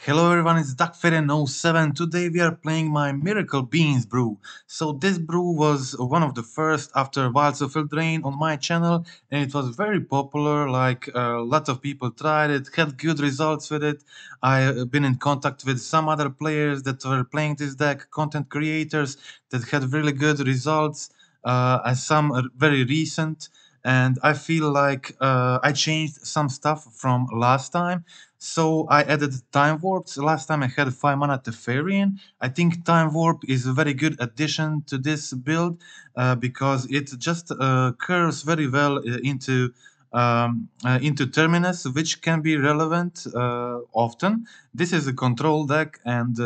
Hello everyone, it's Teferi07. Today we are playing my Miracle Beans brew. So this brew was one of the first after Wilds of Eldraine on my channel, and it was very popular. Like a lot of people tried it, had good results with it. I've been in contact with some other players that were playing this deck, content creators that had really good results, and some are very recent. And I feel like I changed some stuff from last time. So I added Time Warps. Last time I had 5 mana Teferi. I think Time Warp is a very good addition to this build because it just curves very well into Terminus, which can be relevant often. This is a control deck, and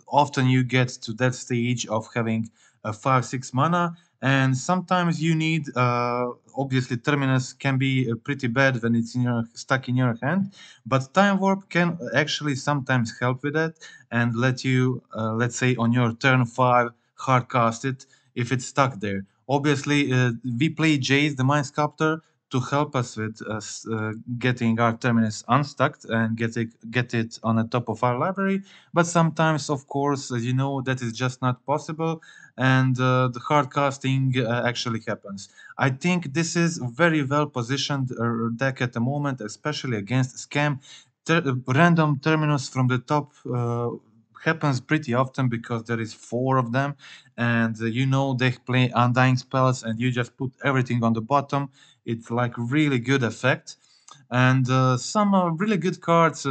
often you get to that stage of having 5-6 mana, and sometimes you need. Obviously, Terminus can be pretty bad when it's stuck in your hand, but Time Warp can actually sometimes help with that and let you, let's say, on your turn 5, hardcast it if it's stuck there. Obviously, we play Jace, the Mind Sculptor, to help us with getting our Terminus unstuck and get it on the top of our library. But sometimes, of course, as you know, that is just not possible, and the hard casting actually happens. I think this is very well positioned deck at the moment, especially against scam. Random Terminus from the top happens pretty often because there is 4 of them, and you know they play undying spells, and you just put everything on the bottom. It's like really good effect, and some really good cards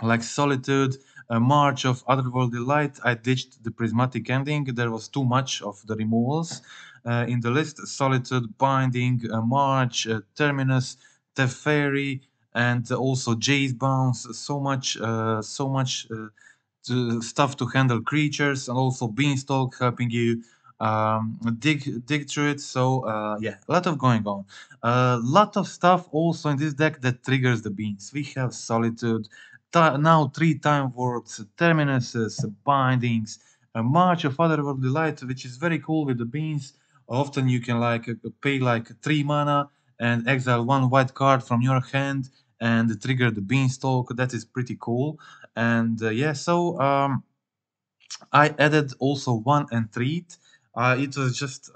like Solitude, March of Otherworldly Light. I ditched the Prismatic Ending. There was too much of the removals in the list. Solitude, Binding, March, Terminus, Teferi, and also Jace Bounce. So much stuff to handle creatures, and also Beanstalk helping you dig through it. So yeah, a lot of going on. A lot of stuff also in this deck that triggers the beans. We have Solitude, now 3 Time Warps, Terminuses, Bindings, a March of Otherworldly Light, which is very cool with the beans. Often you can like pay like 3 mana and exile 1 white card from your hand and trigger the Beanstalk. That is pretty cool. And yeah, so I added also one Entreat. It was just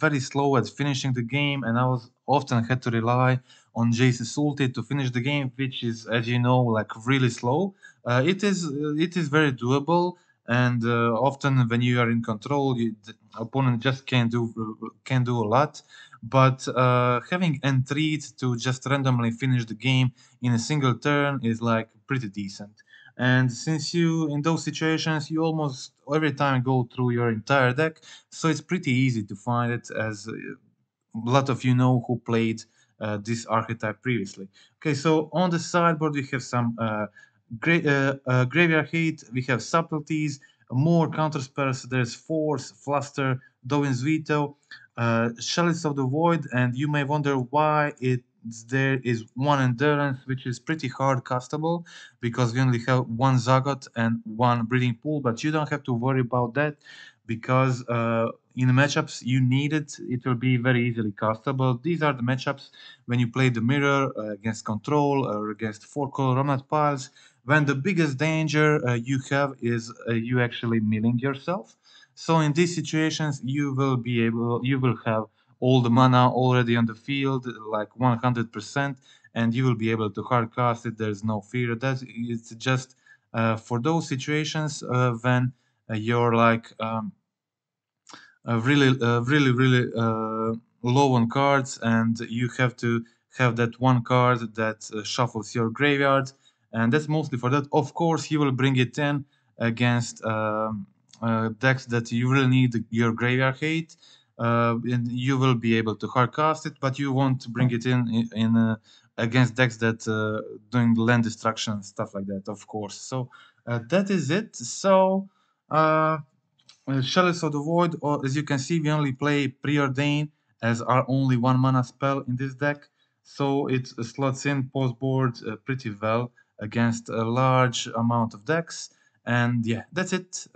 very slow at finishing the game, and I was often had to rely on Jace's ulti to finish the game, which is, as you know, like really slow. It is very doable, and often when you are in control, the opponent just can't do a lot. But having Entreat to just randomly finish the game in a single turn is like pretty decent. And since you, in those situations, you almost every time go through your entire deck, so it's pretty easy to find it, as a lot of you know who played this archetype previously. Okay, so on the sideboard we have some graveyard hate, we have subtleties, more counterspells. There's Force, Fluster, Dovin's Veto, Chalice of the Void, and you may wonder why there is one Endurance, which is pretty hard castable because we only have one Zagoth and one Breeding Pool, but you don't have to worry about that because in the matchups you need it. It will be very easily castable. These are the matchups when you play the Mirror against Control or against 4-color Remnant Piles, when the biggest danger you have is you actually milling yourself. So in these situations, you will have all the mana already on the field, like 100%, and you will be able to hardcast it. There's no fear. That it's just for those situations when you're like low on cards, and you have to have that one card that shuffles your graveyard, and that's mostly for that. Of course, you will bring it in against decks that you really need your graveyard hate, and you will be able to hardcast it, but you won't bring it in against decks that doing land destruction and stuff like that, of course. So that is it. So. Chalice of the Void, or as you can see, we only play Preordain as our only 1 mana spell in this deck, so it slots in post board pretty well against a large amount of decks. And yeah, that's it.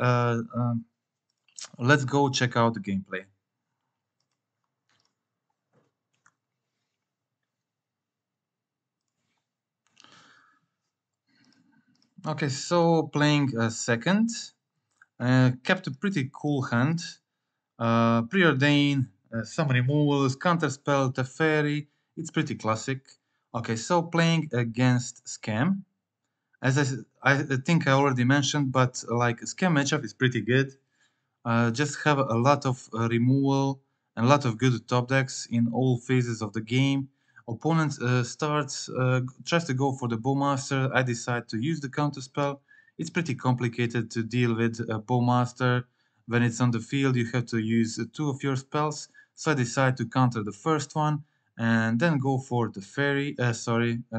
Let's go check out the gameplay. Okay, so playing a second, kept a pretty cool hand. Preordain, some removals, Counterspell, Teferi. It's pretty classic. Okay, so playing against Scam. As I think I already mentioned, but like Scam matchup is pretty good. Just have a lot of removal and a lot of good top decks in all phases of the game. Opponent tries to go for the Bowmaster. I decide to use the Counterspell. It's pretty complicated to deal with a Bowmaster. When it's on the field, you have to use two of your spells. So I decide to counter the first one and then go for the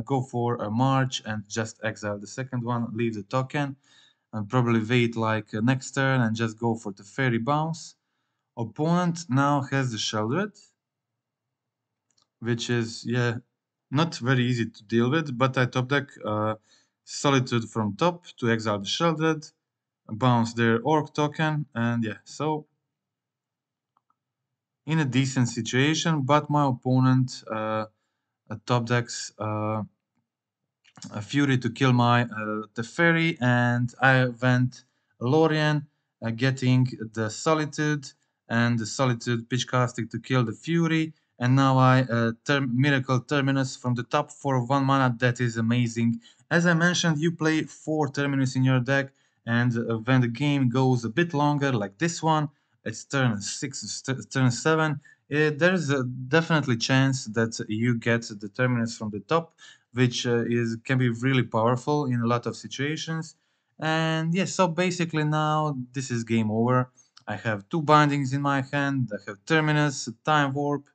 go for a March and just exile the second one, leave the token and probably wait like next turn and just go for the fairy bounce. Opponent now has the Sheldred, which is not very easy to deal with, but I top deck Solitude from top to exile the Sheldred, bounce their Orc token, and so in a decent situation, but my opponent top decks a Fury to kill my Teferi, and I went Lórien, getting the Solitude, and the Solitude pitchcasting to kill the Fury, and now I Miracle Terminus from the top for 1 mana. That is amazing. As I mentioned, you play 4 Terminus in your deck, and when the game goes a bit longer, like this one, it's turn 6, turn 7, there's a definitely chance that you get the Terminus from the top, which can be really powerful in a lot of situations. And yes, so basically now this is game over. I have 2 bindings in my hand. I have Terminus, Time Warp,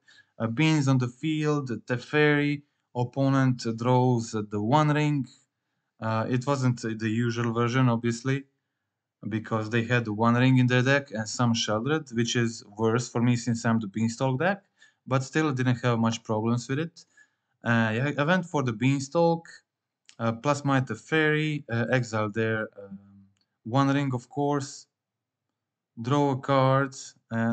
Beans on the field, Teferi. Opponent draws the One Ring. It wasn't the usual version, obviously, because they had the One Ring in their deck and some Sheldred, which is worse for me since I'm the Beanstalk deck, but still didn't have much problems with it. I went for the Beanstalk, plus my Teferi, exile their One Ring, of course, draw a card,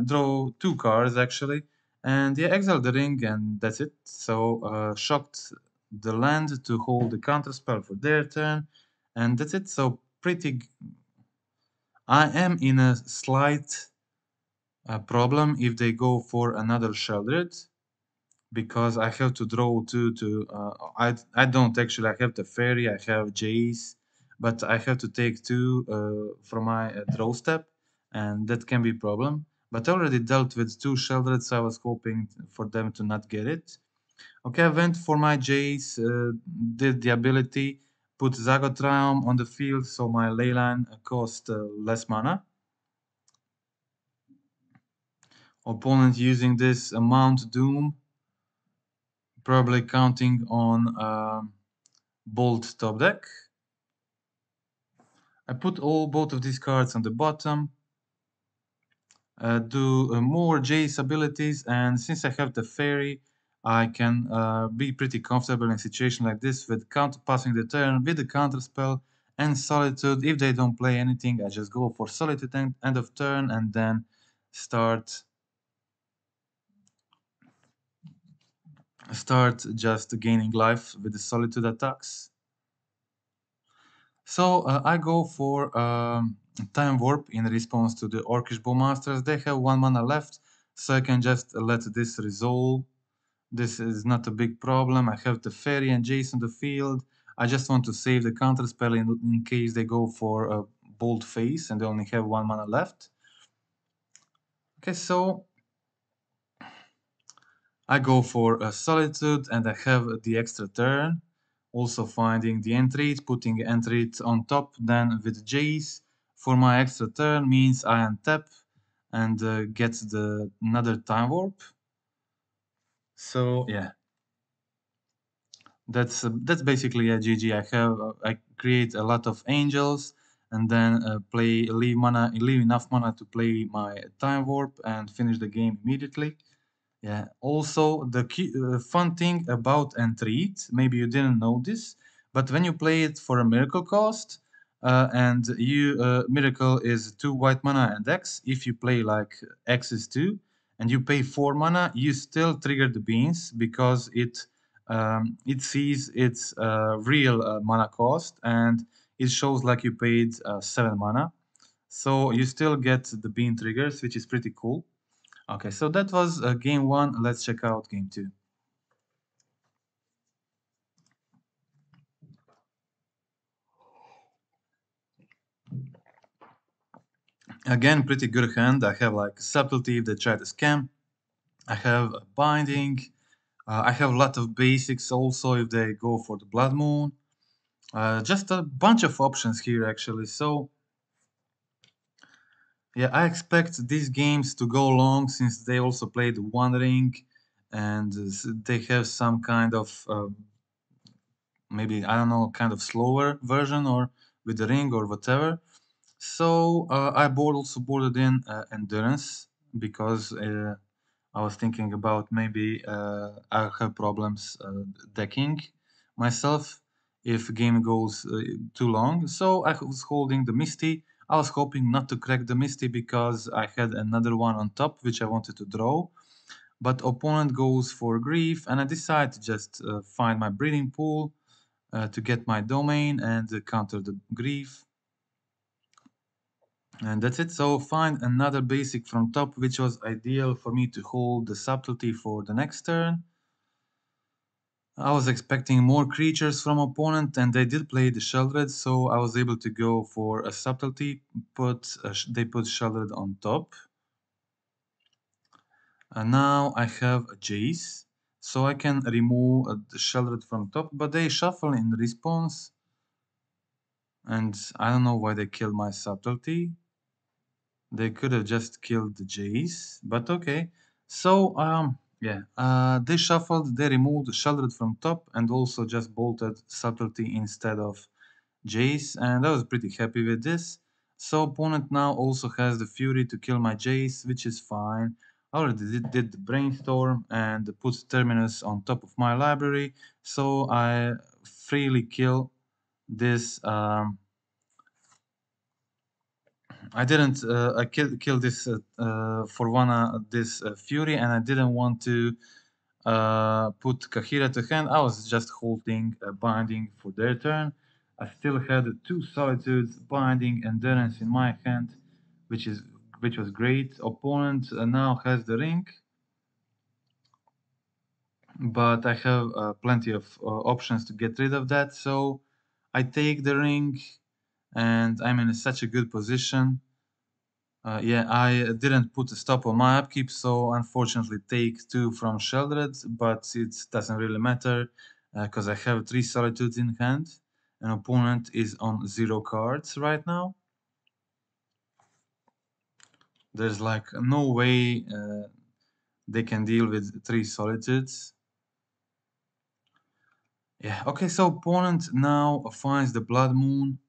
draw 2 cards actually, and exile the ring, and that's it. So shocked the land to hold the counterspell for their turn, and that's it. So I am in a slight problem if they go for another Sheldred, because I have to draw 2 to I don't actually, I have the fairy, I have Jace, but I have to take 2 from my draw step, and that can be a problem. But I already dealt with 2 Sheldreds, so I was hoping for them to not get it. Okay, I went for my Jace, did the ability, put Zagoth Triome on the field, so my Leyline cost less mana. Opponent using this Mount Doom, probably counting on Bolt top deck. I put both of these cards on the bottom, do more Jace abilities, and since I have the fairy, I can be pretty comfortable in a situation like this with passing the turn with the counterspell and Solitude. If they don't play anything, I just go for Solitude end of turn and then start just gaining life with the Solitude attacks. So I go for Time Warp in response to the Orcish Bowmasters. They have 1 mana left, so I can just let this resolve. This is not a big problem. I have the Fairy and Jace on the field. I just want to save the counterspell in case they go for a Bold Face and they only have 1 mana left. Okay, so I go for a Solitude and I have the extra turn. Also finding the Entreat, putting Entreat on top, then with Jace for my extra turn means I untap and get another Time Warp. So that's basically a GG. I create a lot of Angels and then leave enough mana to play my Time Warp and finish the game immediately. Yeah. Also, the fun thing about Entreat, maybe you didn't know this, but when you play it for a miracle cost, and miracle is 2 white mana and X. If you play like X is 2, and you pay 4 mana, you still trigger the beans because it sees its real mana cost, and it shows like you paid 7 mana. So you still get the bean triggers, which is pretty cool. Okay, so that was game 1. Let's check out game 2. Again, pretty good hand. I have like Subtlety if they try to scam. I have Binding. I have a lot of basics also if they go for the Blood Moon. Just a bunch of options here actually. So yeah, I expect these games to go long since they also played One Ring and they have some kind of maybe I don't know kind of slower version or with the ring or whatever. So I also boarded in endurance because I was thinking about maybe I have problems decking myself if game goes too long. So I was holding the Misty. I was hoping not to crack the Misty because I had another one on top which I wanted to draw. But opponent goes for Grief and I decide to just find my breeding pool to get my domain and counter the Grief. And that's it. So find another basic from top, which was ideal for me to hold the Subtlety for the next turn. I was expecting more creatures from opponent, and they did play the Sheldred, so I was able to go for a Subtlety. They put Sheldred on top. And now I have a Jace, so I can remove the Sheldred from top, but they shuffle in response. And I don't know why they killed my Subtlety. They could have just killed the Jace, but okay. So, yeah, they shuffled, they removed Sheldred from top and also just bolted Subtlety instead of Jace, and I was pretty happy with this. So opponent now also has the Fury to kill my Jace, which is fine. I already did the Brainstorm and put Terminus on top of my library, so I freely kill this I didn't. I killed this for one this Fury, and I didn't want to put Kaheera to hand. I was just holding Binding for their turn. I still had 2 Solitudes, Binding, Endurance in my hand, which was great. Opponent now has the ring, but I have plenty of options to get rid of that. So I take the ring, and I'm in such a good position. Yeah, I didn't put a stop on my upkeep, so unfortunately take 2 from Sheldred, but it doesn't really matter because I have 3 Solitudes in hand. An opponent is on 0 cards right now. There's like no way they can deal with 3 Solitudes. Yeah, okay, so opponent now finds the Blood Moon,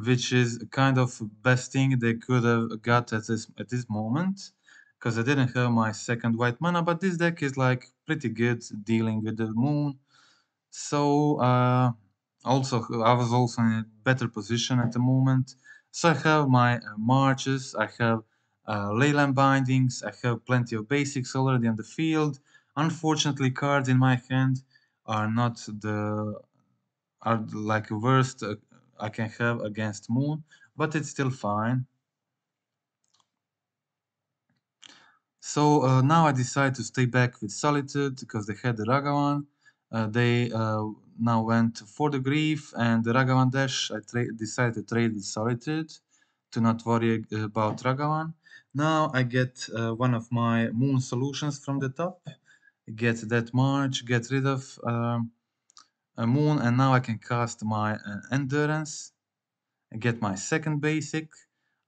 which is kind of best thing they could have got at this moment, because I didn't have my second white mana, but this deck is like pretty good dealing with the moon. So also I was also in a better position at the moment. So I have my marches, I have Leyline Bindings, I have plenty of basics already on the field. Unfortunately, cards in my hand are not the are like worst I can have against Moon, but it's still fine. So now I decide to stay back with Solitude because they had the Ragavan. They now went for the Grief and the Ragavan Dash. I decided to trade with Solitude to not worry about Ragavan. Now I get one of my Moon solutions from the top. Get that March, get rid of a Moon, and now I can cast my Endurance. Get my second basic.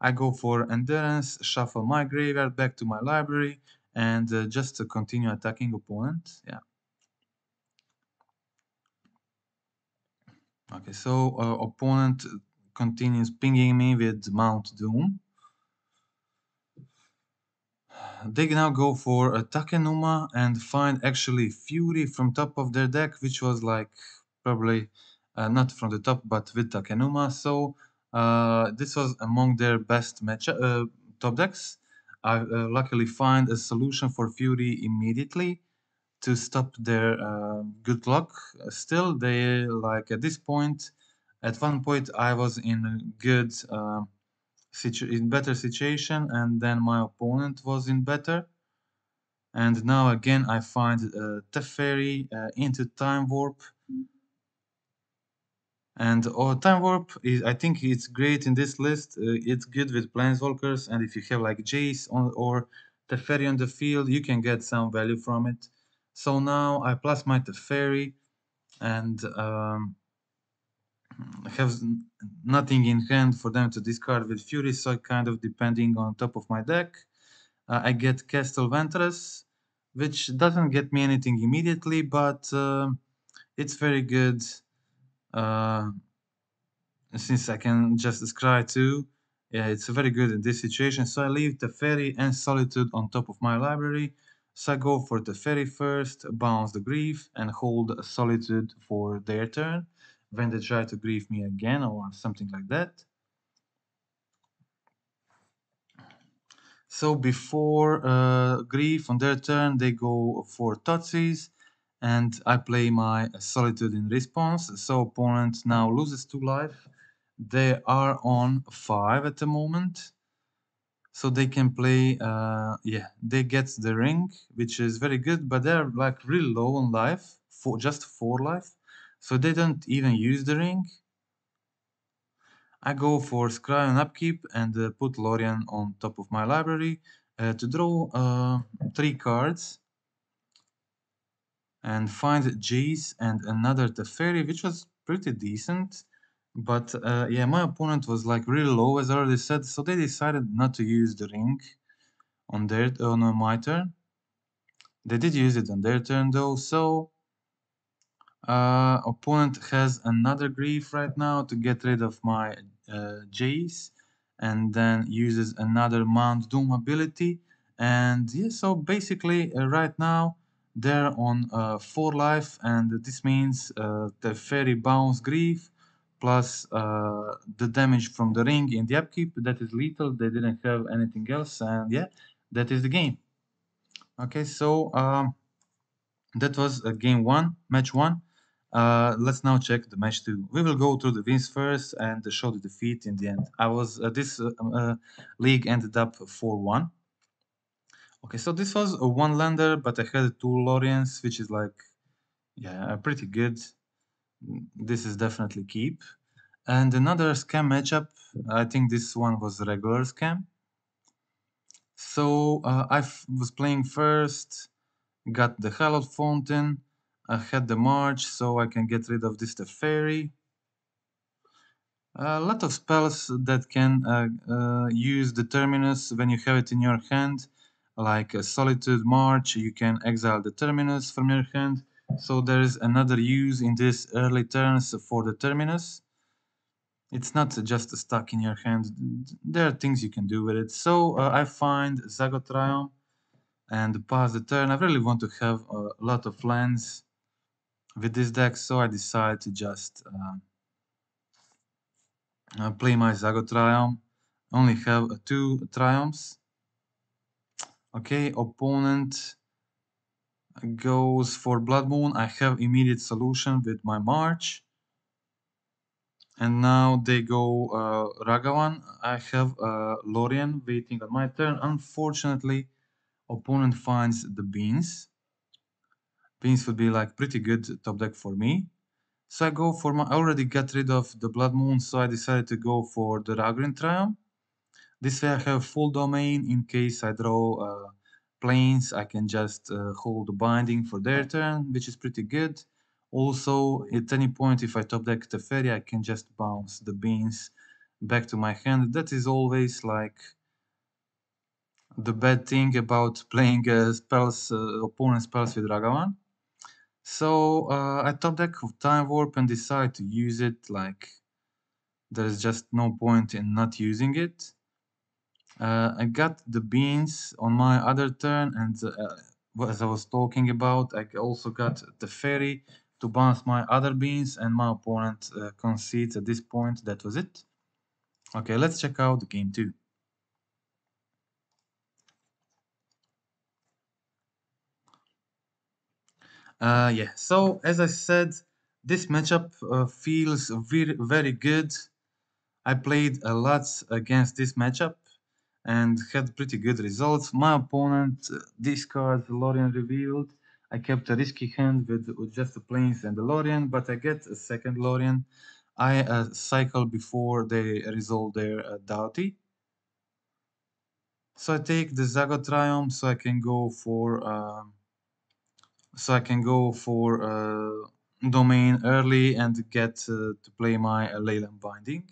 I go for Endurance, shuffle my graveyard back to my library, and just to continue attacking opponent. Yeah. Okay, so opponent continues pinging me with Mount Doom. They now go for a Takenuma and find actually Fury from top of their deck, which was like probably not from the top, but with Takenuma. So this was among their best top decks. I luckily find a solution for Fury immediately. to stop their good luck. Still, they like at this point. At one point, I was in a good in better situation, and then my opponent was in better. And now again, I find Teferi into Time Warp. And Time Warp is, I think it's great in this list. It's good with Planeswalkers, and if you have like Jace or Teferi on the field, you can get some value from it. So now I plus my Teferi and have nothing in hand for them to discard with Fury, so kind of depending on top of my deck. I get Castle Vantress, which doesn't get me anything immediately, but it's very good. Since I can just scry too, yeah, it's very good in this situation. So I leave Teferi and Solitude on top of my library. So I go for Teferi first, bounce the Grief, and hold Solitude for their turn when they try to grief me again or something like that. So before grief on their turn, they go for Totsis, and I play my Solitude in response. So opponent now loses 2 life. They are on 5 at the moment. So they can play, yeah, they get the ring, which is very good, but they're like really low on life, for just 4 life. So they don't even use the ring. I go for Scry and Upkeep and put Lórien on top of my library to draw 3 cards and find Jace and another Teferi, which was pretty decent. But yeah, my opponent was like really low, as I already said, so they decided not to use the ring on my turn. They did use it on their turn though, so opponent has another grief right now to get rid of my Jace, and then uses another Mount Doom ability. And yeah, so basically right now they're on 4 life, and this means the fairy bounce grief plus the damage from the ring in the upkeep. That is lethal. They didn't have anything else, and yeah, that is the game. Okay, so that was game 1, match 1. Let's now check the match 2. We will go through the wins first and show the defeat in the end. I was this league ended up 4-1. Okay, so this was a 1-lander, but I had 2 Lóriens, which is like, yeah, pretty good. This is definitely keep. And another scam matchup. I think this one was a regular scam. So I was playing first, got the Hallowed Fountain. I had the March, so I can get rid of this Teferi. A lot of spells that can use the Terminus when you have it in your hand, like Solitude March, you can exile the Terminus from your hand. So there is another use in this early turns for the Terminus. It's not just stuck in your hand, there are things you can do with it. So I find Zagoth Triome and pass the turn. I really want to have a lot of lands with this deck, so I decide to just play my Zagoth Triome. Only have 2 Triomes. Okay, opponent goes for Blood Moon. I have immediate solution with my March. And now they go Ragavan. I have Lórien waiting on my turn. Unfortunately, opponent finds the Beans. Beans would be like pretty good top deck for me. So I go for my, I already got rid of the Blood Moon, so I decided to go for the Raugrin Triome. This way I have full domain in case I draw planes. I can just hold the binding for their turn, which is pretty good. Also, at any point if I top deck Teferi, I can just bounce the beans back to my hand. That is always like the bad thing about playing spells, opponent spells with Ragavan. So I top deck Time Warp and decide to use it. Like there's just no point in not using it. I got the beans on my other turn, and as I was talking about, I also got the fairy to bounce my other beans, and my opponent concedes at this point. That was it. Okay, let's check out the game 2. Yeah, so as I said, this matchup feels very good. I played a lot against this matchup and had pretty good results. My opponent discards Lórien Revealed. I kept a risky hand with just the plains and the Lórien, but I get a second Lórien. I cycle before they resolve their Doughty. So I take the Zagoth Triome so I can go for domain early and get to play my Leyline Binding.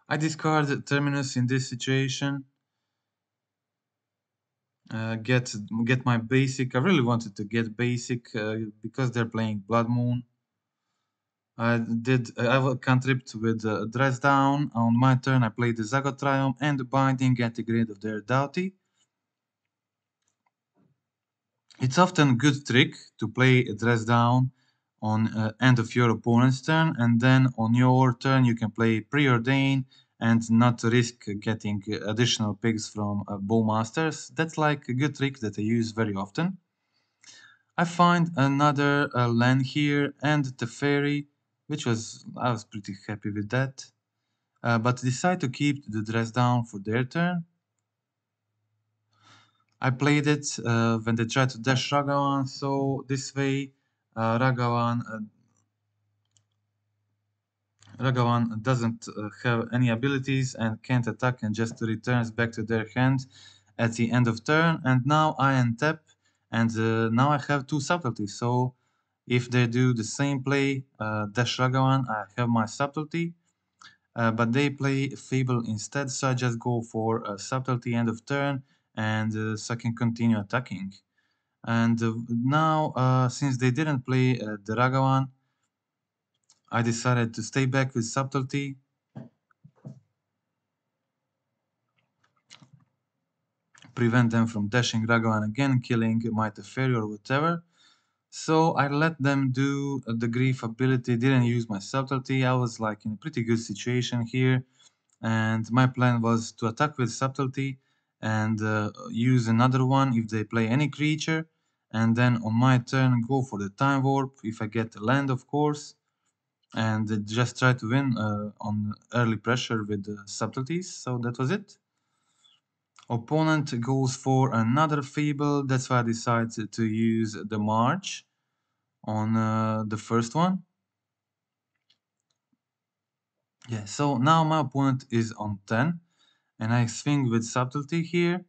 I discard Terminus in this situation. Get my basic. I really wanted to get basic because they're playing Blood Moon. I have a cantrip with Dress Down. On my turn, I played the Zagoth Triome and the Binding, getting rid of their Doughty. It's often a good trick to play a Dress Down on end of your opponent's turn, and then on your turn you can play Preordain and not risk getting additional picks from Bowmasters. That's like a good trick that I use very often. I find another land here and Teferi, which I was pretty happy with that. But decide to keep the Dress Down for their turn. I played it when they tried to dash Ragavan, so this way Ragavan doesn't have any abilities and can't attack and just returns back to their hand at the end of turn. And now I untap and now I have two subtleties. So if they do the same play, dash Ragavan, I have my subtlety. But they play Fable instead, so I just go for a subtlety end of turn and so I can continue attacking. And now, since they didn't play the Ragavan, I decided to stay back with subtlety. Prevent them from dashing Ragavan again, killing my Teferi or whatever. So I let them do the grief ability, didn't use my subtlety. I was like in a pretty good situation here. And my plan was to attack with subtlety and use another one if they play any creature. And then on my turn go for the time warp if I get the land, of course. And just try to win on early pressure with the subtleties. So that was it. Opponent goes for another Fable, that's why I decided to use the March on the first one. Yeah, so now my opponent is on 10, and I swing with Subtlety here.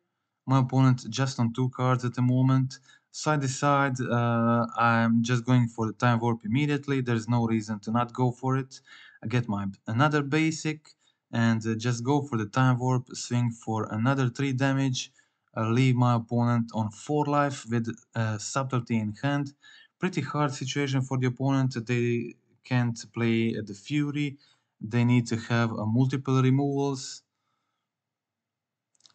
My opponent just on 2 cards at the moment, so I decide I'm just going for the Time Warp immediately, there's no reason to not go for it. I get my another basic, and just go for the Time Warp, swing for another 3 damage, leave my opponent on 4 life with Subtlety in hand. Pretty hard situation for the opponent, they can't play the Fury, they need to have multiple removals.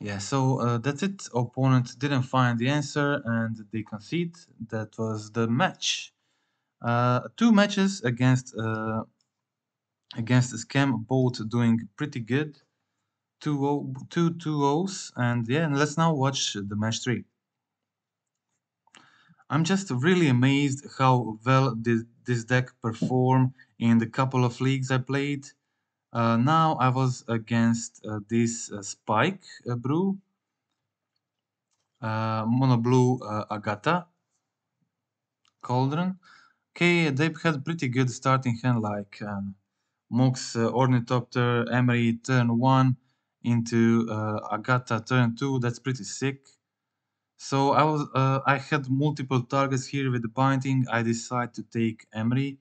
Yeah, so that's it. Opponent didn't find the answer and they concede. That was the match. 2 matches against Scam, both doing pretty good. 2-0s, and yeah, and let's now watch the match 3. I'm just really amazed how well this deck performed in the couple of leagues I played. Now I was against this Spike brew, Mono Blue Agatha Cauldron. Okay, they had pretty good starting hand like Mox Ornithopter, Emery turn 1 into Agatha turn 2. That's pretty sick. So I had multiple targets here with the binding. I decided to take Emery.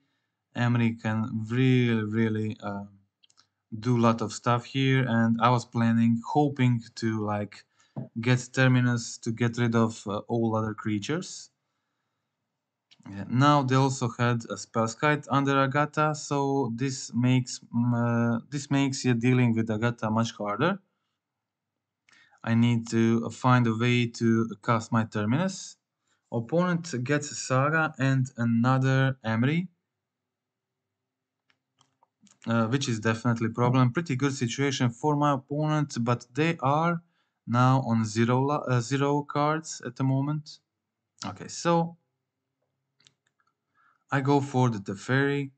Emery can really do a lot of stuff here, and I was hoping to like get Terminus to get rid of all other creatures. Yeah. Now they also had a Spellskite under Agatha, so this makes you dealing with Agatha much harder. I need to find a way to cast my Terminus. Opponent gets a Saga and another Emery, which is definitely a problem. Pretty good situation for my opponent, but they are now on zero cards at the moment. Okay, so I go for the Teferi,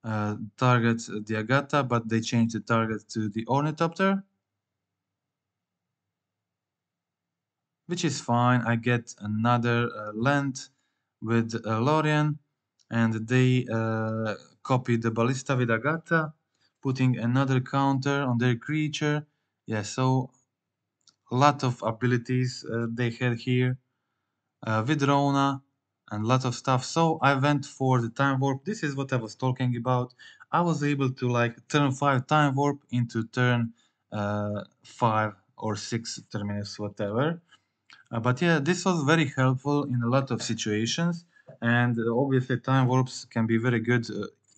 target the Agatha, but they change the target to the Ornithopter, which is fine. I get another land with Lórien, and they copy the Ballista with Agatha, putting another counter on their creature. Yeah, so a lot of abilities they had here with Rona and a lot of stuff. So I went for the time warp. This is what I was talking about. I was able to like turn 5 time warp into turn 5 or 6 terminus, whatever. But yeah, this was very helpful in a lot of situations, and obviously time warps can be very good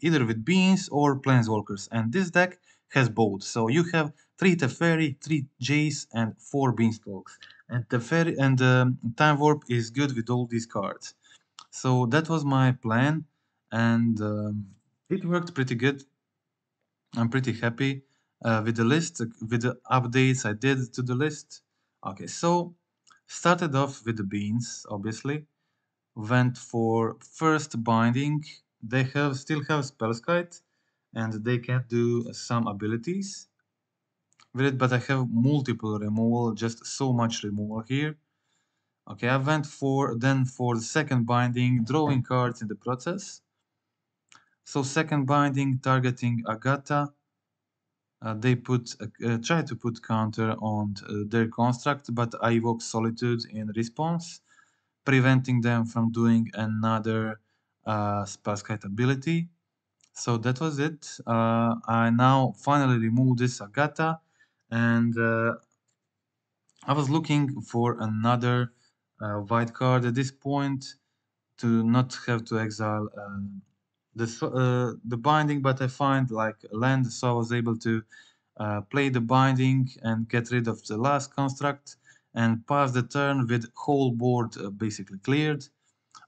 either with beans or planeswalkers, and this deck has both. So you have 3 Teferi, 3 Jace, and 4 beanstalks, and Teferi and time warp is good with all these cards. So that was my plan, and it worked pretty good. I'm pretty happy with the list, with the updates I did to the list. Okay, so started off with the beans, obviously. Went for first binding. They still have Spellskite, and they can do some abilities with it, but I have multiple removal, just so much removal here. Okay, I went for the second binding, drawing cards in the process. So second binding targeting Agatha. They try to put counter on their construct, but I evoke Solitude in response, preventing them from doing another Spellskite ability. So that was it. I now finally removed this Agatha, and I was looking for another white card at this point to not have to exile the binding, but I find like land, so I was able to play the binding and get rid of the last construct and pass the turn with whole board basically cleared.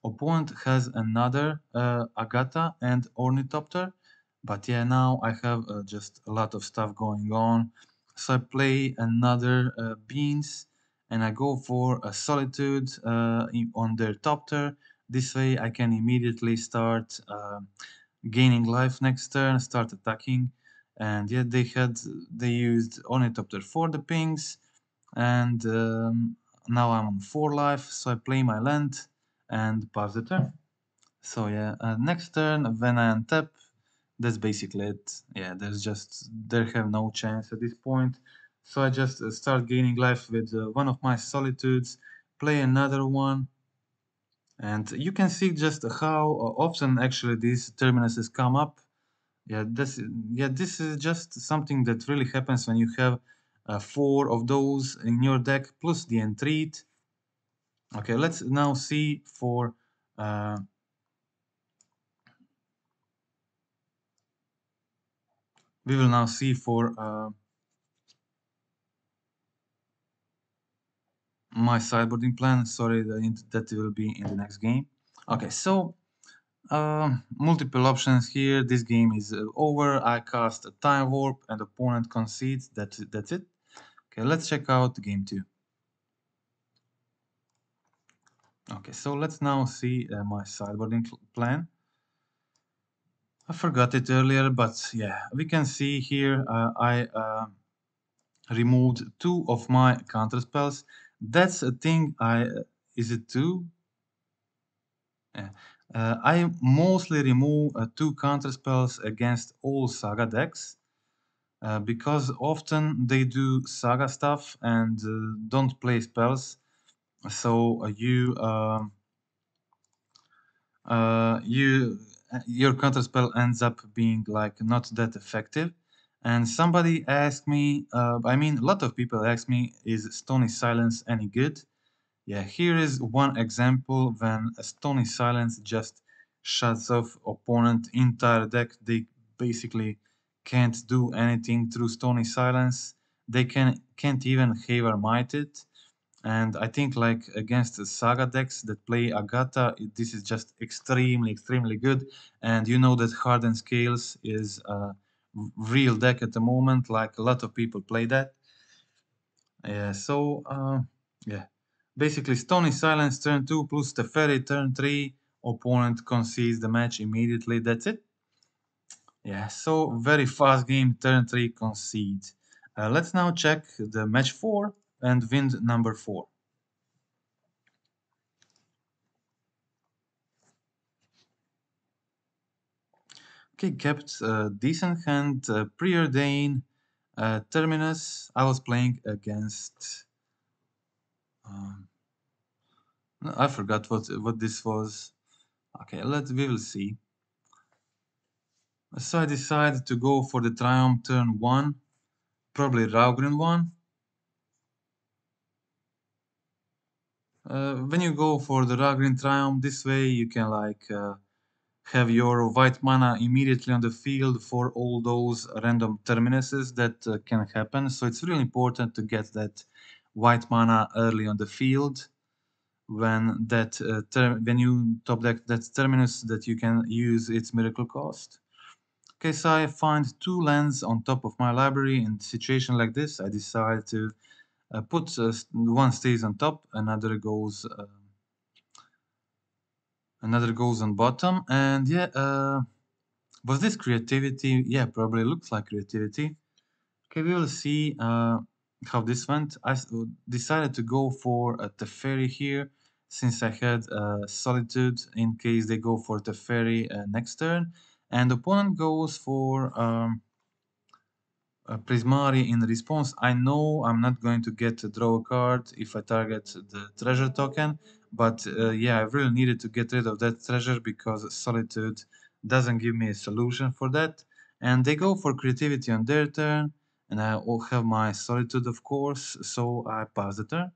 Opponent has another Agatha and Ornithopter, but yeah, now I have just a lot of stuff going on. So I play another Beans and I go for a Solitude on their Topter. This way I can immediately start gaining life next turn, start attacking. And yeah, they used Ornithopter for the pings, and now I'm on 4 life, so I play my land and pass the turn. So yeah, next turn when I untap, that's basically it. Yeah, they have no chance at this point. So I just start gaining life with one of my Solitudes, play another one, and you can see just how often actually these terminuses come up. This is just something that really happens when you have 4 of those in your deck plus the Entreat. Okay, let's now see for we will now see for my sideboarding plan. Sorry, that will be in the next game. Okay, so multiple options here. This game is over. I cast a time warp and opponent concedes. That's it. Okay, let's check out game 2. Okay, so let's now see my sideboarding plan. I forgot it earlier, but yeah, we can see here I removed 2 of my counterspells. That's a thing is it 2? Yeah. I mostly remove 2 counterspells against all Saga decks because often they do Saga stuff and don't play spells. So your counterspell ends up being like not that effective. And somebody asked me, I mean, a lot of people ask me, is Stony Silence any good? Yeah, here is one example when a Stony Silence just shuts off opponent entire deck. They basically can't do anything through Stony Silence. They can't even Haver Might it. And I think like against the Saga decks that play Agatha, this is just extremely good. And you know that Hardened Scales is a real deck at the moment. Like a lot of people play that. Yeah, so yeah, basically Stony Silence turn 2 plus Teferi turn 3. Opponent concedes the match immediately. That's it. Yeah, so very fast game. Turn 3 concede. Let's now check the match 4 and wind number 4. Okay, kept decent hand. Preordain, Terminus. I was playing against. I forgot what this was. Okay, we will see. So I decided to go for the Triumph turn 1, probably Raugrin 1. When you go for the Raugrin Triumph, this way you can have your white mana immediately on the field for all those random terminuses that can happen. So it's really important to get that white mana early on the field when when you top deck that terminus that you can use its miracle cost. Okay, so I find 2 lands on top of my library. In a situation like this, I decide to put one stays on top, another goes on bottom, and yeah, was this creativity? Yeah, probably looks like creativity. Okay, we will see how this went. I decided to go for a Teferi here, since I had Solitude in case they go for Teferi next turn, and opponent goes for Prismari in response. I know I'm not going to get to draw a card if I target the treasure token, but yeah, I really needed to get rid of that treasure because Solitude doesn't give me a solution for that. And they go for creativity on their turn, and I will have my Solitude, of course, so I pass the turn.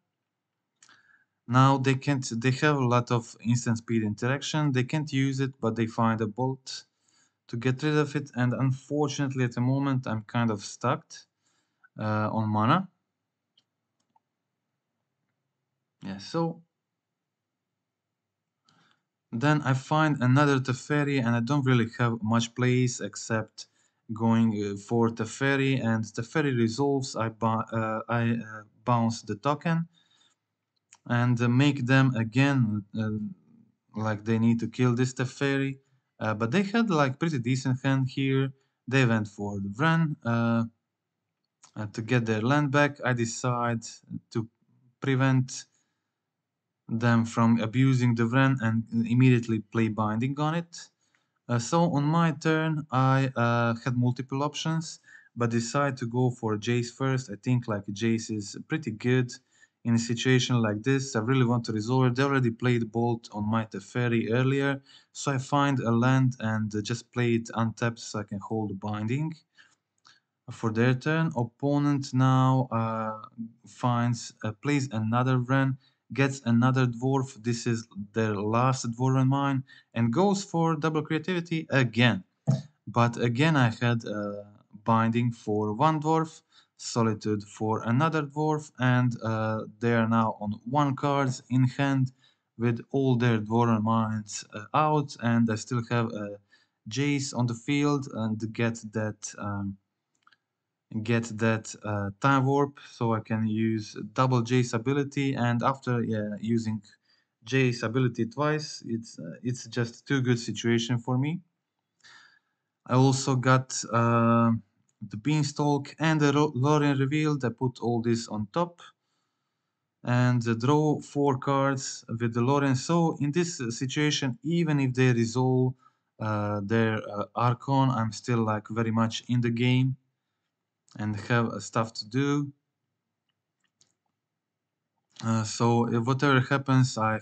Now they have a lot of instant speed interaction. They can't use it, but they find a bolt to get rid of it, and unfortunately at the moment I'm kind of stuck on mana. Yeah, so then I find another Teferi, and I don't really have much place except going for Teferi, and Teferi resolves. I bounce the token and make them again like they need to kill this Teferi. But they had like pretty decent hand here. They went for the Wren to get their land back. I decide to prevent them from abusing the Wren and immediately play Binding on it. So on my turn, I had multiple options, but decided to go for Jace first. I think like Jace is pretty good in a situation like this. I really want to resolve it. They already played Bolt on my Teferi earlier, so I find a land and just play it untapped so I can hold Binding for their turn. Opponent now plays another Wren, gets another Dwarf. This is their last Dwarven mine, and goes for double creativity again. But again, I had Binding for one Dwarf, Solitude for another Dwarf, and they are now on 1 cards in hand with all their Dwarven mines out, and I still have a Jace on the field and get that time warp, so I can use double Jace ability, and after using Jace ability twice, it's just too good situation for me. I also got the Beanstalk and the Lórien Revealed. I put all this on top and draw 4 cards with the Lórien. So in this situation, even if they resolve their Archon, I'm still like very much in the game and have stuff to do. So whatever happens, I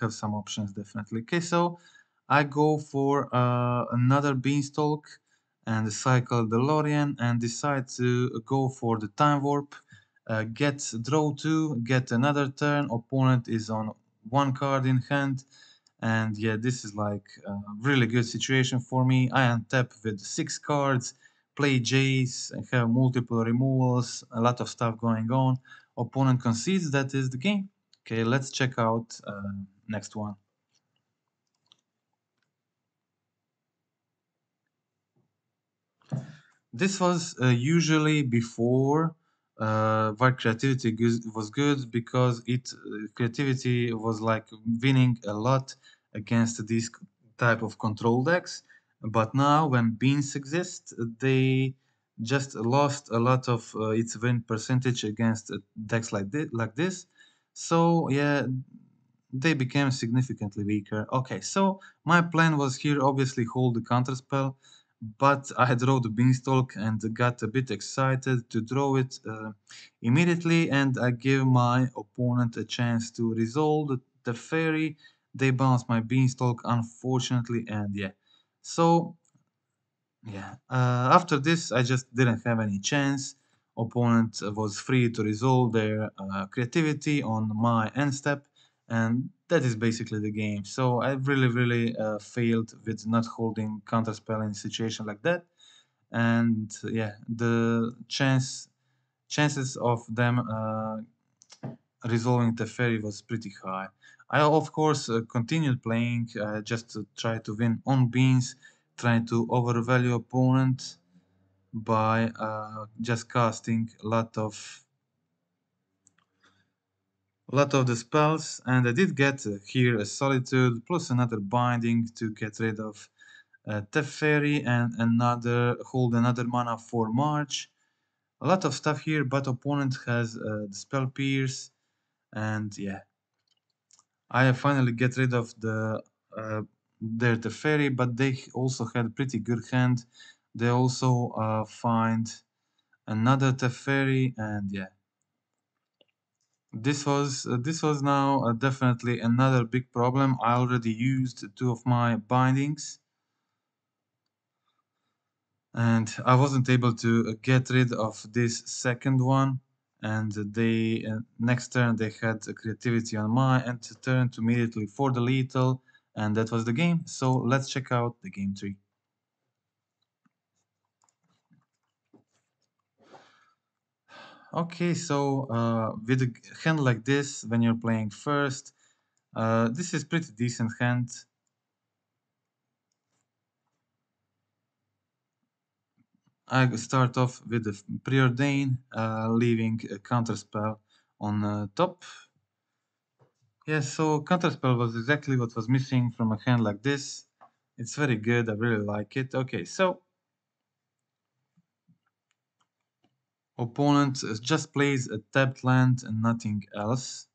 have some options definitely. Okay, so I go for another Beanstalk and cycle the Lórien and decide to go for the Time Warp. Get draw 2, get another turn. Opponent is on 1 card in hand, and yeah, this is like a really good situation for me. I untap with 6 cards, play Jace, and have multiple removals, a lot of stuff going on. Opponent concedes, that is the game. Okay, let's check out next one. This was usually before why creativity was good because creativity was like winning a lot against these type of control decks. But now when beans exist, they just lost a lot of its win percentage against decks like this. So yeah, they became significantly weaker. Okay, so my plan was here obviously hold the counterspell, but I draw the beanstalk and got a bit excited to draw it immediately, and I give my opponent a chance to resolve the fairy. They bounce my beanstalk, unfortunately, and yeah. So yeah, after this, I just didn't have any chance. Opponent was free to resolve their creativity on my end step, and that is basically the game. So I really failed with not holding counterspell in a situation like that, and yeah, the chances of them resolving the fairy was pretty high. I of course continued playing just to try to win on beans, trying to overvalue opponent by just casting a lot of the spells, and I did get here a Solitude plus another Binding to get rid of Teferi and hold another mana for March. A lot of stuff here, but opponent has the Spell Pierce, and yeah, I finally get rid of their Teferi, but they also had a pretty good hand. They also find another Teferi, and yeah, this was now definitely another big problem. I already used two of my bindings, and I wasn't able to get rid of this second one. And they next turn they had a creativity on my end to turn to immediately for the lethal, and that was the game. So let's check out the game tree. Okay, so with a hand like this, when you're playing first, this is pretty decent hand. I start off with the Preordain, leaving a Counterspell on top. Yeah, so Counterspell was exactly what was missing from a hand like this. It's very good, I really like it. Okay, so opponent just plays a tapped land and nothing else.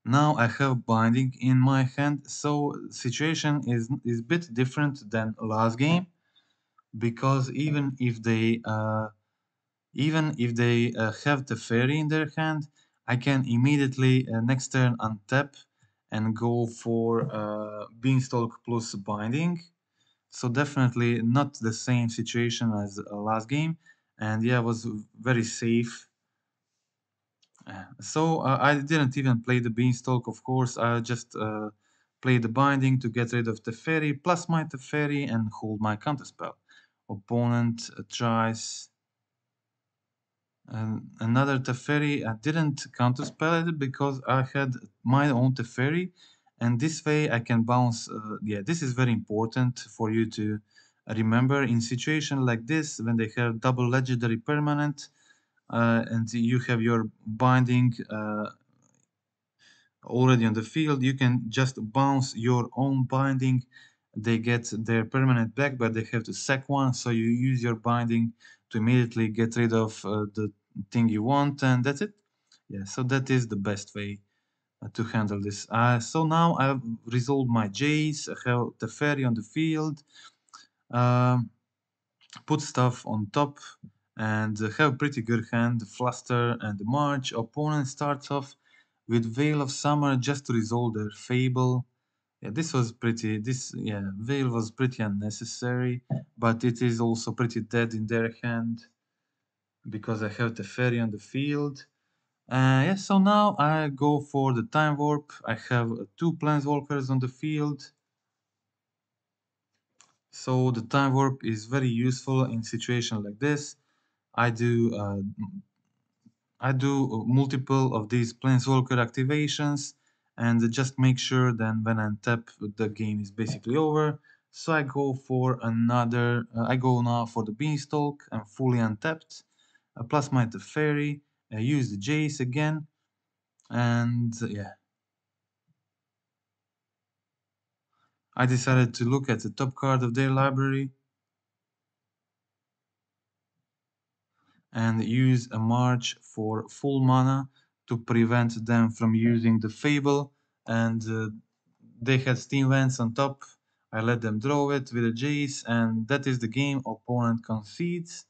Now I have Binding in my hand, so situation is a bit different than last game, because even if they have the fairy in their hand, I can immediately next turn untap and go for Beanstalk plus Binding. So definitely not the same situation as last game, and yeah, was very safe. So I didn't even play the Beanstalk, of course. I just played the Binding to get rid of the fairy plus my Teferi and hold my counterspell. Opponent tries another Teferi. I didn't counterspell it because I had my own Teferi, and this way I can bounce. Yeah, this is very important for you to remember in situation like this when they have double legendary permanent, and you have your binding already on the field. You can just bounce your own binding. They get their permanent back, but they have to sack one, so you use your binding to immediately get rid of the thing you want, and that's it. Yeah, so that is the best way to handle this. So now I've resolved my Jace, I have the fairy on the field, um, put stuff on top, and have pretty good hand, Fluster and March. Opponent starts off with Veil of Summer just to resolve their Fable. Yeah, Veil was pretty unnecessary, but it is also pretty dead in their hand because I have the fairy on the field. Yeah, so now I go for the Time Warp. I have two Planeswalkers on the field. So the Time Warp is very useful in situation like this. I do multiple of these Planeswalker activations, and just make sure then when I tap the game is basically over. So I go for another. I go now for the Beanstalk. I'm fully untapped. plus my Teferi, use the Jace again, and yeah. I decided to look at the top card of their library and use a March for full mana to prevent them from using the Fable, and they had Steam Vents on top. I let them draw it with a Jace, and that is the game. Opponent concedes,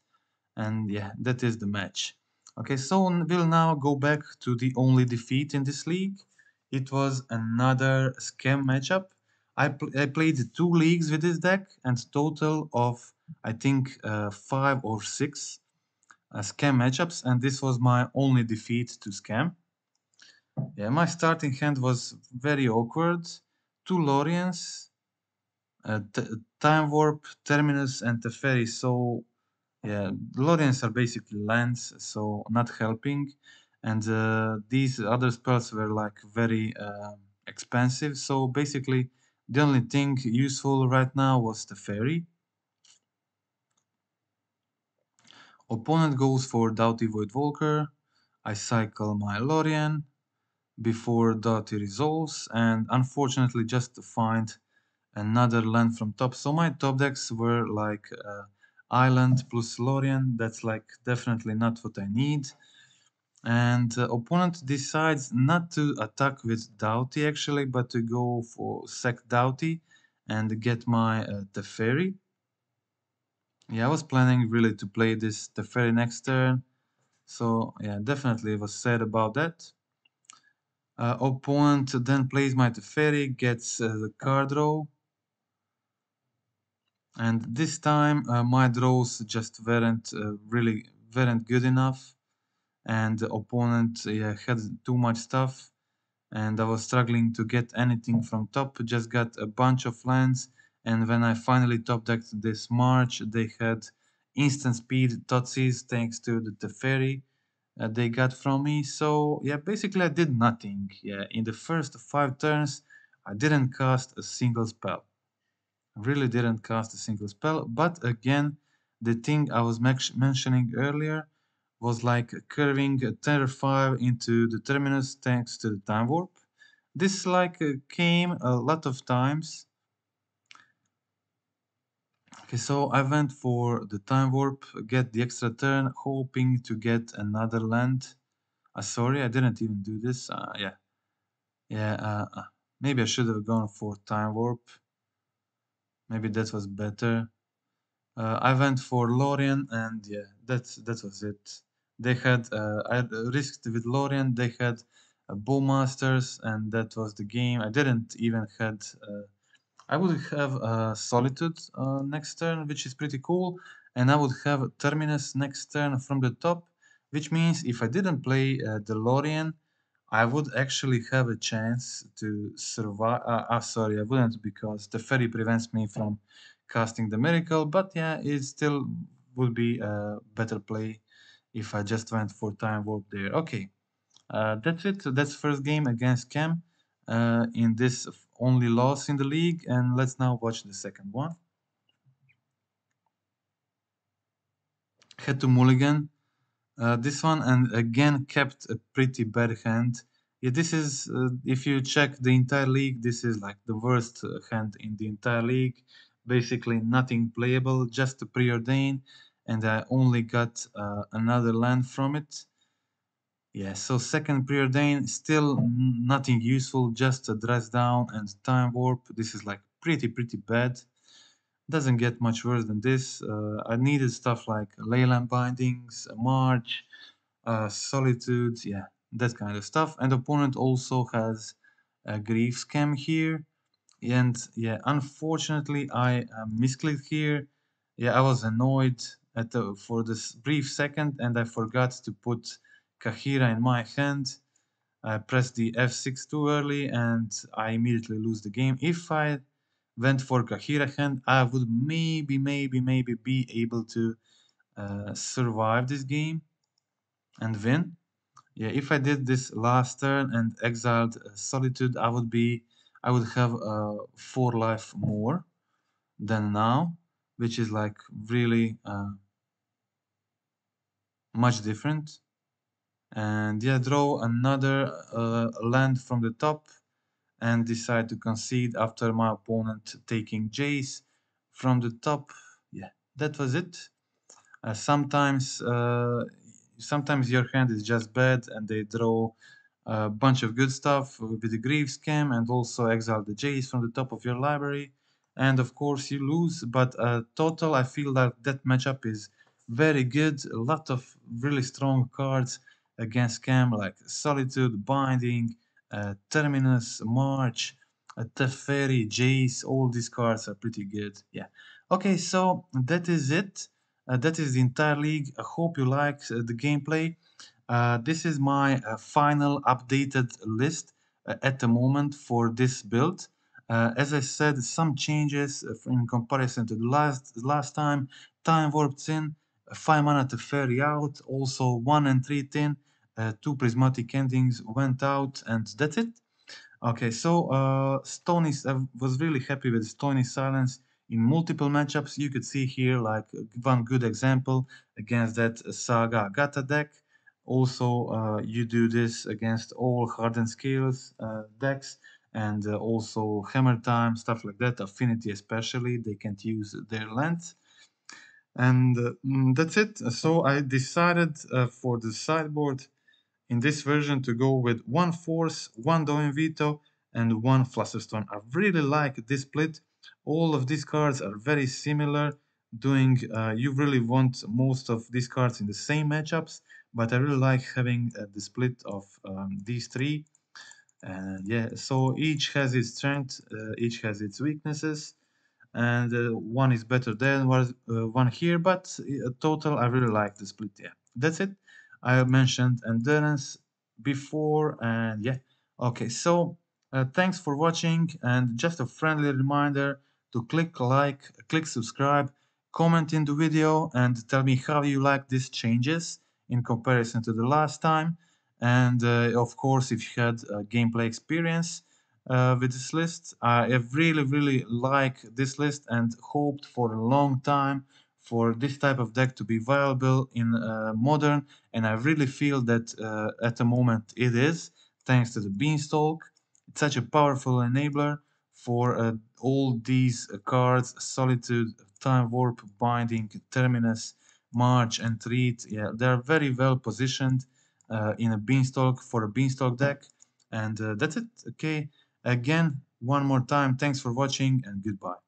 and yeah, that is the match. Okay, so we'll now go back to the only defeat in this league. It was another scam matchup. I played 2 leagues with this deck, and total of I think 5 or 6 scam matchups, and this was my only defeat to scam. Yeah, my starting hand was very awkward. 2 Lóriens, Time Warp, Terminus, and Teferi. So yeah, Lóriens are basically lands, so not helping. And these other spells were like very expensive. So basically, the only thing useful right now was Teferi. Opponent goes for Doughty Voidwalker. I cycle my Lórien before Doughty resolves, and unfortunately just to find another land from top. So my top decks were like Island plus Lórien. That's like definitely not what I need. And opponent decides not to attack with Doughty actually, but to go for Sec Doughty and get my Teferi. Yeah, I was planning really to play this Teferi next turn. So yeah, definitely was sad about that. Opponent then plays my Teferi, gets the card draw. And this time my draws just weren't good enough. And the opponent had too much stuff. And I was struggling to get anything from top, just got a bunch of lands. And when I finally top decked this March, they had instant speed Totsis thanks to the Teferi they got from me. So yeah, basically I did nothing. Yeah, in the first 5 turns, I didn't cast a single spell. Really didn't cast a single spell. But again, the thing I was mentioning earlier was like curving a Terror 5 into the Terminus thanks to the Time Warp. This like came a lot of times. Okay, so I went for the Time Warp, get the extra turn, hoping to get another land. Sorry, I didn't even do this. Maybe I should have gone for Time Warp. Maybe that was better. I went for Lórien, and yeah, that was it. They had I risked with Lórien. They had Bowmasters, and that was the game. I didn't even had. I would have Solitude next turn, which is pretty cool, and I would have Terminus next turn from the top, which means if I didn't play the Lórien, I would actually have a chance to survive. Sorry, I wouldn't because the Ferry prevents me from casting the Miracle, but yeah, it still would be a better play if I just went for Time Warp there. Okay, that's it. So that's first game against Cam in this only loss in the league, and let's now watch the second one. Had to mulligan this one, and again kept a pretty bad hand. Yeah, this is if you check the entire league, this is like the worst hand in the entire league. Basically nothing playable, just a Preordain, and I only got another land from it. Yeah, so second Preordain, still nothing useful, just a dress down and time warp. This is like pretty bad. Doesn't get much worse than this. I needed stuff like Leyline Bindings, March, Solitude, yeah, that kind of stuff. And opponent also has a Grief Scam here. And yeah, unfortunately, I misclicked here. Yeah, I was annoyed for this brief second, and I forgot to put Kaheera in my hand. I pressed the F6 too early, and I immediately lose the game. If I went for Kaheera hand, I would maybe be able to survive this game and win. Yeah, if I did this last turn and exiled Solitude, I would have 4 life more than now, which is like really much different. And yeah, draw another land from the top and decide to concede after my opponent taking Jace from the top. Yeah, that was it. Sometimes your hand is just bad and they draw a bunch of good stuff with the Grief Scam and also exile the Jace from the top of your library. And of course you lose, but total I feel that that matchup is very good. A lot of really strong cards against Scam like Solitude, Binding, Terminus, March, Teferi, Jace. All these cards are pretty good. Yeah. Okay, so that is it. That is the entire league. I hope you liked the gameplay. This is my final updated list at the moment for this build. As I said, some changes in comparison to the last time. Time warped in, 5 mana to ferry out, also 1 Entreat in, 2 prismatic endings went out, and that's it. Okay, so I was really happy with Stony Silence in multiple matchups. You could see here like one good example against that Saga Gata deck. Also, you do this against all Hardened Scales decks and also Hammer Time, stuff like that. Affinity especially, they can't use their length. And that's it. So I decided for the sideboard in this version to go with 1 Force, 1 Dovin Veto, and 1 Flusterstone. I really like this split. All of these cards are very similar. You really want most of these cards in the same matchups, but I really like having the split of these three. And yeah, so each has its strength, each has its weaknesses, and one is better than one here, but total I really like the split. Yeah, that's it. I mentioned endurance before, and yeah, okay, so thanks for watching, and just a friendly reminder to click like, click subscribe, comment in the video, and tell me how you like these changes in comparison to the last time. And of course, if you had gameplay experience with this list. I have really like this list and hoped for a long time for this type of deck to be viable in modern, and I really feel that at the moment it is, thanks to the Beanstalk. It's such a powerful enabler for all these cards: Solitude, Time Warp, Binding, Terminus, March, and Entreat. Yeah, they're very well positioned in a Beanstalk for a Beanstalk deck. And that's it. Okay. Again, one more time, thanks for watching and goodbye.